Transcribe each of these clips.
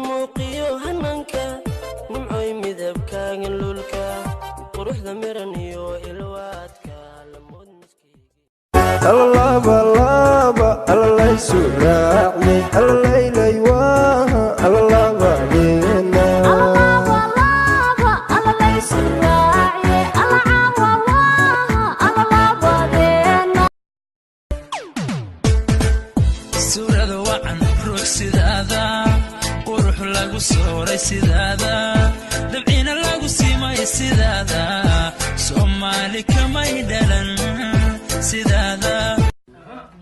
موقيو هننكا نمعي مذبكا نلولكا قروح ذمرنيو إلواتكا لمود مسكيكي الله بالله الله يسرعني الله يليواها الله بعدينا سورة وعن روح سدادا وروح لاغو سوري سدادا دبعين لاغو سيماي سدادا سومالي كما يدلن سدادا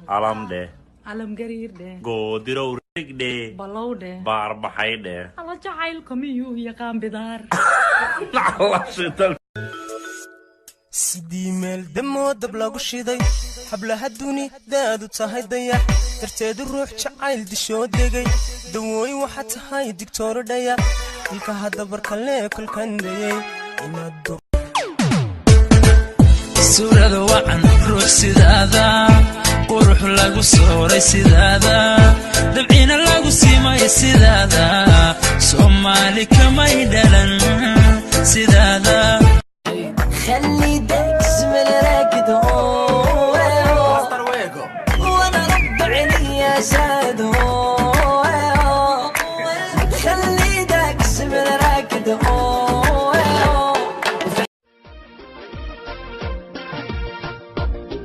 علم ده علم قرير ده قودرو ريك ده بلو ده باربحي ده الله جعيل كميو يقام بدار الله شتل sidii meel damoo dab lagu shiday hablaha duni daadu tahay dayax darteedu ruux jacayl dishoo degay dawooyin waxa tahay digtooro dhaya ilka hadda barkale kulkandayay inaad suurada wacan ruux sidaada qurux lagu sooray sidaada dabciina lagu siimay sidaada Soomaali kamay dhalan sidaada خلي داكس من راكد وانا رد عيني يا سادو خلي داكس من راكد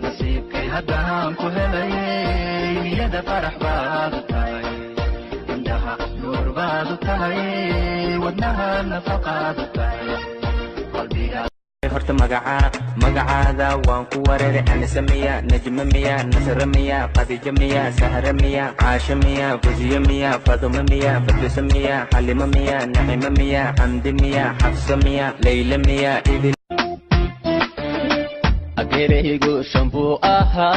نصيبكي هداهم كهلي نيدا فرح بادو تاي عندها نور بادو تاي ودنها نفقادو تاي قلبي horta magacaada waan ku wareeray ana sameeya najma miya nasra miya qadija miya sahra miya aasha miya fuziya miya fatima miya fadisa miya halima miya naima miya hamdi miya hafsa miya layla miya idil ageeraygu shampoo aha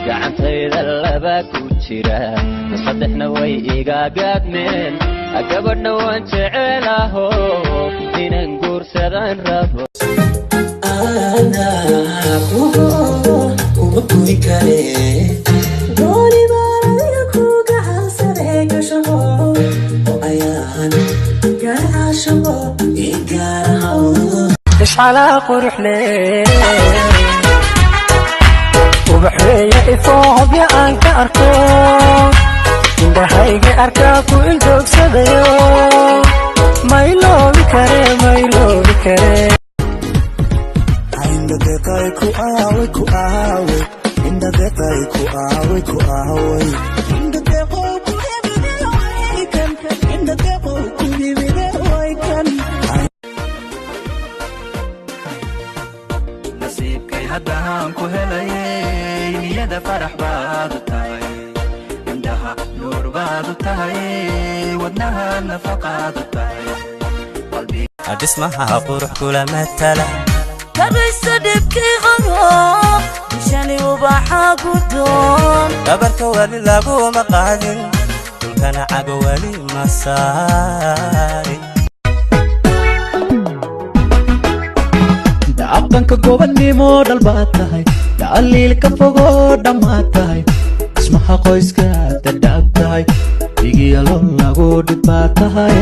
gacantayda laba ku jira saddexna way iga gaadmeen gabadhna waan jecelaho inaan guursadan rabo وبكوي كاري دوني بارا كوكا حسنك شبو وأيان قارع شبو يقارع إيش على قرح ليه وبحرية إفوهم يا أنك أركو إنده هايجي أركاكو إلدوك سديو ما يلوبي كاري ما يلوبي كاري inda deqay ku aaway inda deqay ku aaway inda deqo ku hebide way kan inda deqo ku hebide way kan نصيبكي هداهم كهلي نيدا فرح بادو تاي عندها نور بادو تاي ودنها نفقادو تاي قلبي أجسمها قروح كل مثلا كريس دبكي غرام مشاني وباحا قدون قبرك ولي لاقو مقادن كان عقو ولي مساري aqanka gobannimo dalbaad tahay daliilka fogo dhammaad tahay ismaha qoyska dadhaab tahay igiyalo lagu dhibaa tahay